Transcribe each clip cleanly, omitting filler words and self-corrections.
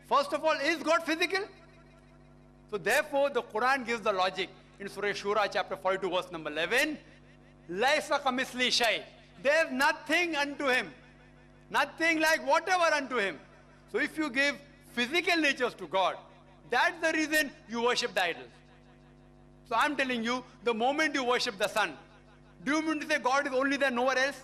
First of all, is God physical? So therefore, the Quran gives the logic in Surah Shura, chapter 42, verse number 11. Laisa kamisli shay. There is nothing unto him. Nothing like whatever unto him. So if you give physical natures to God, that's the reason you worship the idols. So I'm telling you, the moment you worship the sun, do you mean to say God is only there, nowhere else?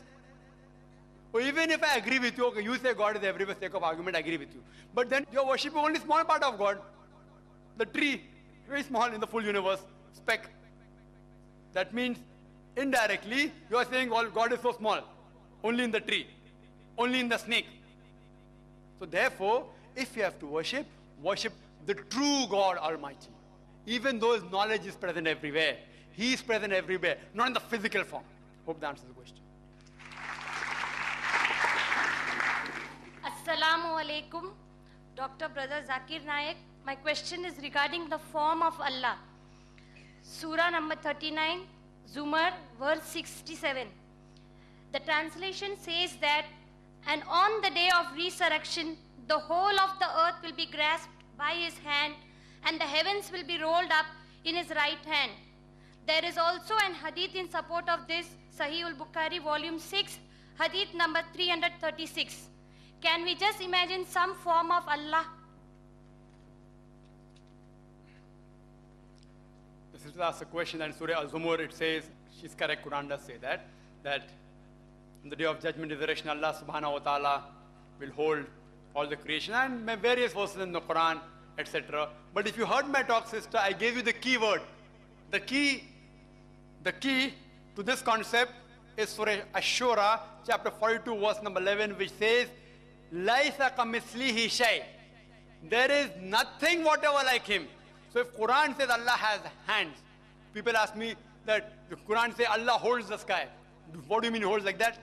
Or even if I agree with you, okay, you say God is everywhere, sake of argument, I agree with you. But then you're worshipping only small part of God. The tree, very small in the full universe, speck. That means, indirectly, you are saying God is so small. Only in the tree. Only in the snake. So therefore, if you have to worship, worship the true God Almighty. Even though His knowledge is present everywhere. He is present everywhere, not in the physical form. Hope that answers the question. Assalamu alaikum, Dr. Brother Zakir Naik. My question is regarding the form of Allah. Surah number 39, Zumar, verse 67. The translation says that, and on the day of resurrection, the whole of the earth will be grasped by His hand, and the heavens will be rolled up in His right hand. There is also an hadith in support of this, Sahih al-Bukhari, volume 6, hadith number 336. Can we just imagine some form of Allah? The sister asked a question that in Surah Al-Zumur it says, she's correct, Quran does say that on the day of judgment, resurrection, Allah subhanahu wa ta'ala will hold all the creation, and various verses in the Quran, etc. But if you heard my talk, sister, I gave you the key word. The key to this concept is Surah Ash-Shura, chapter 42, verse number 11, which says, Laisa kamislihi shay. There is nothing whatever like Him. So if Quran says Allah has hands, people ask me that the Quran says Allah holds the sky. What do you mean He holds like that?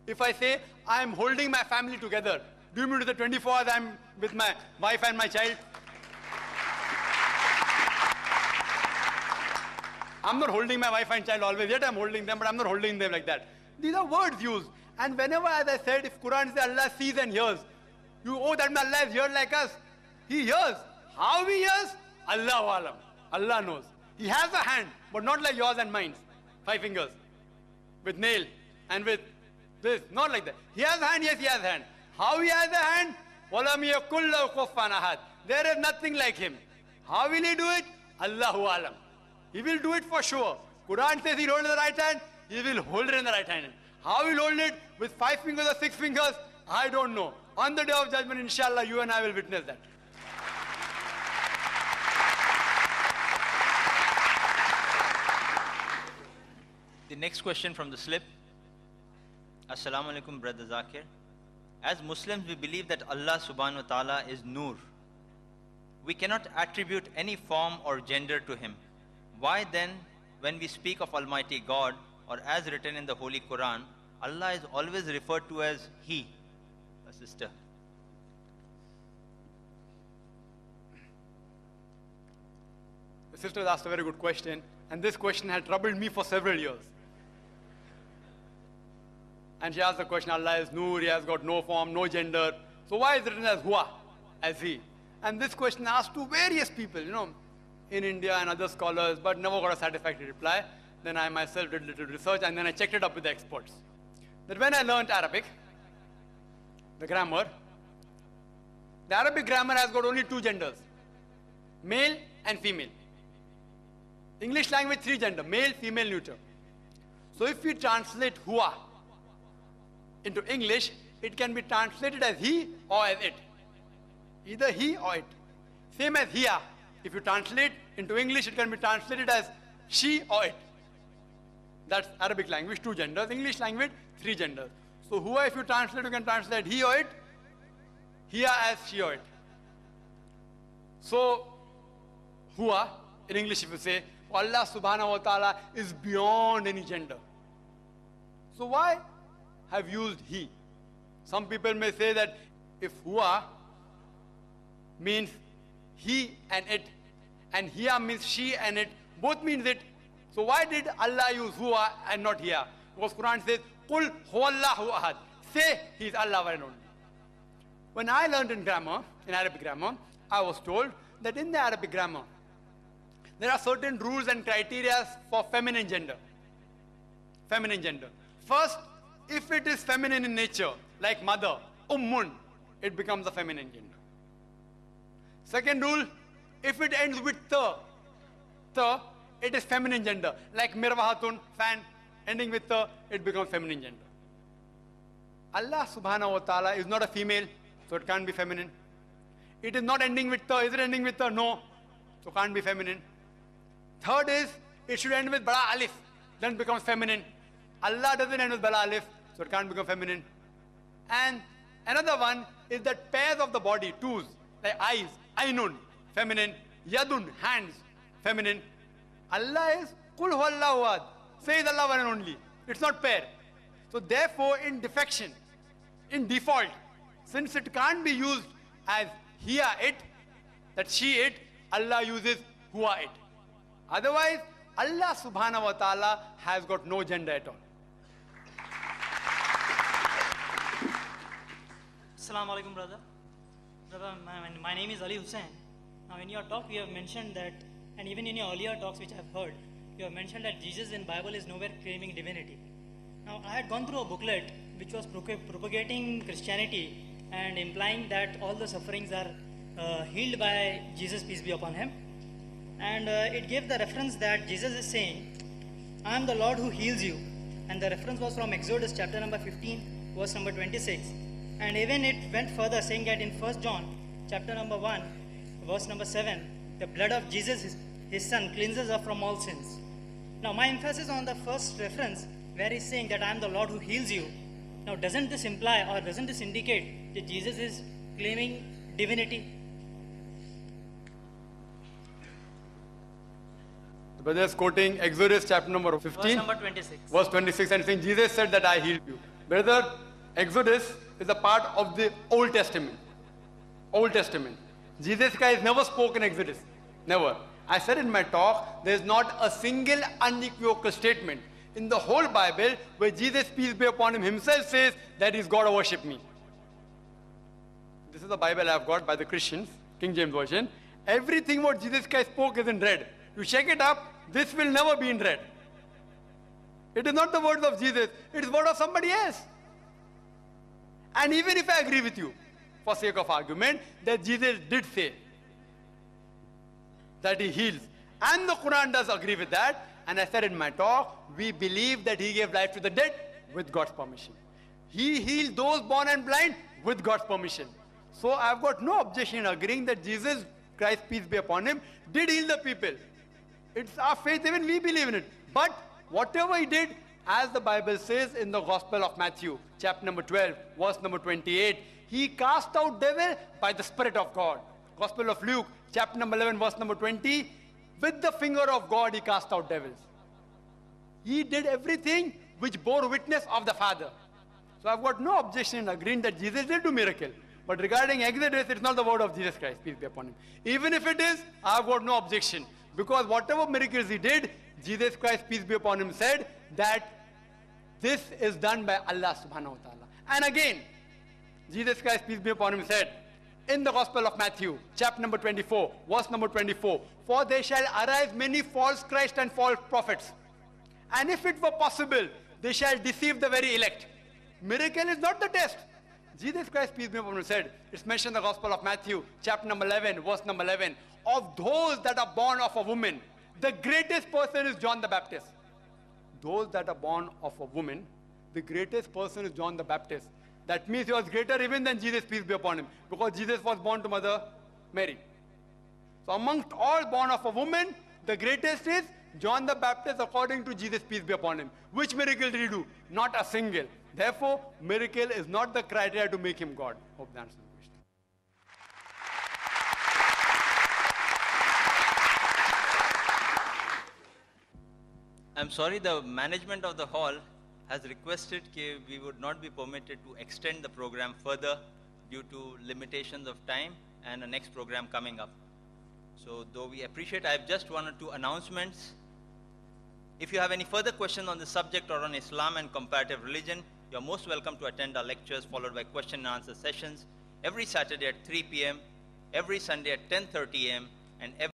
If I say I am holding my family together, do you mean to the 24 hours I am with my wife and my child? I'm not holding my wife and child always, yet I'm holding them, but I'm not holding them like that. These are words used. And whenever, as I said, if Quran says Allah sees and hears, that means Allah is here like us. He hears. How He hears? Allahu alam. Allah knows. He has a hand, but not like yours and mine. 5 fingers. With nail and with this. Not like that. He has a hand, yes, He has a hand. How He has a hand? وَلَمْ يَكُنْ لَهُ كُفُوًا أَحَدٌ. There is nothing like Him. How will He do it? Allahu alam. He will do it for sure. Quran says He holds it in the right hand, He will hold it in the right hand. How He will hold it? With 5 fingers or 6 fingers? I don't know. On the day of judgment, inshallah, you and I will witness that. The next question from the slip. Assalamu alaikum, Brother Zakir. As Muslims, we believe that Allah subhanahu wa ta'ala is Noor. We cannot attribute any form or gender to Him. Why then, when we speak of Almighty God, or as written in the Holy Quran, Allah is always referred to as He? A sister. The sister asked a very good question, and this question had troubled me for several years. And she asked the question, Allah is Noor, He has got no form, no gender. So why is it written as Hua, as He? And this question asked to various people, in India and other scholars, but never got a satisfactory reply. Then I myself did a little research, and then I checked it up with the experts. That when I learned Arabic, the grammar, the Arabic grammar has got only 2 genders, male and female. English language 3 gender, male, female, neuter. So if we translate Hua into English, it can be translated as he or as it. Either he or it. Same as hiya. If you translate into English, it can be translated as she or it. That's Arabic language, 2 genders. English language, 3 genders. So Hua, if you translate, you can translate he or it. Hiya as she or it. So Hua, in English if you say, Allah subhanahu wa ta'ala is beyond any gender. So why have used he? Some people may say that if Hua means he and it, and Hiya means she and it, both means it. So why did Allah use Hua and not Hiya? Because Quran says, Qul huwallahu ahad. Say He is Allah one and only. When I learned in grammar, in Arabic grammar, I was told that in the Arabic grammar, there are certain rules and criteria for feminine gender. Feminine gender. First, if it is feminine in nature, like mother, ummun, it becomes a feminine gender. Second rule, if it ends with ta, it is feminine gender. Like mirwahatun, fan, ending with ta, it becomes feminine gender. Allah subhanahu wa ta'ala is not a female, so it can't be feminine. It is not ending with ta. Is it ending with ta? No. So can't be feminine. Third is, it should end with bala alif, then becomes feminine. Allah doesn't end with bala alif, so it can't become feminine. And another one is that pairs of the body, twos, like eyes, ainun, feminine, yadun, hands, feminine. Allah is Qul huwallahu ahad, says Allah one and only. It's not pair. So therefore, in defection, in default, since it can't be used as hiya it, that she it, Allah uses huwa it. Otherwise, Allah subhanahu wa ta'ala has got no gender at all. Assalamu alaikum, brother. Brother, my name is Ali Hussain. Now, in your talk, you have mentioned that, and even in your earlier talks which I have heard, you have mentioned that Jesus in Bible is nowhere claiming divinity. Now, I had gone through a booklet which was propagating Christianity and implying that all the sufferings are healed by Jesus, peace be upon him. And it gave the reference that Jesus is saying, I am the Lord who heals you. And the reference was from Exodus chapter number 15, verse number 26. And even it went further, saying that in 1 John chapter number 1, verse number 7, the blood of Jesus, his son, cleanses us from all sins. Now, my emphasis on the first reference, where he's saying that I am the Lord who heals you. Now, doesn't this imply or doesn't this indicate that Jesus is claiming divinity? The brother is quoting Exodus chapter number 15, Verse number 26. verse 26, and saying, Jesus said that I healed you. Brother, Exodus is a part of the Old Testament. Old Testament. Jesus Christ never spoke in Exodus. Never. I said in my talk, there is not a single unequivocal statement in the whole Bible where Jesus, peace be upon him, himself says that he's got to worship me. This is the Bible I've got by the Christians, King James Version. Everything what Jesus Christ spoke is in red. You check it up, this will never be in red. It is not the words of Jesus, it is word of somebody else. And even if I agree with you, for sake of argument, that Jesus did say that he heals, and the Quran does agree with that, and I said in my talk, we believe that he gave life to the dead with God's permission. He healed those born and blind with God's permission. So I've got no objection in agreeing that Jesus Christ, peace be upon him, did heal the people. It's our faith, even we believe in it. But whatever he did, as the Bible says in the Gospel of Matthew, chapter number 12, verse number 28, he cast out devil by the Spirit of God. Gospel of Luke, chapter number 11, verse number 20, with the finger of God he cast out devils. He did everything which bore witness of the Father. So I've got no objection in agreeing that Jesus did do miracle. But regarding Exodus, it's not the word of Jesus Christ, peace be upon him. Even if it is, I've got no objection. Because whatever miracles he did, Jesus Christ, peace be upon him, said that this is done by Allah subhanahu wa ta'ala. And again, Jesus Christ, peace be upon him, said in the Gospel of Matthew, chapter number 24, verse number 24, for there shall arise many false Christ and false prophets. And if it were possible, they shall deceive the very elect. Miracle is not the test. Jesus Christ, peace be upon him, said, it's mentioned in the Gospel of Matthew, chapter number 11, verse number 11, of those that are born of a woman, the greatest person is John the Baptist. Those that are born of a woman, the greatest person is John the Baptist. That means he was greater even than Jesus, peace be upon him, because Jesus was born to Mother Mary. So amongst all born of a woman, the greatest is John the Baptist according to Jesus, peace be upon him. Which miracle did he do? Not a single. Therefore, miracle is not the criteria to make him God. Hope that answers the question. I'm sorry, the management of the hall has requested that we would not be permitted to extend the program further due to limitations of time and the next program coming up. So though we appreciate, I have just one or two announcements. If you have any further questions on the subject or on Islam and comparative religion, you are most welcome to attend our lectures followed by question and answer sessions. every Saturday at 3 p.m., every Sunday at 10:30 a.m., and every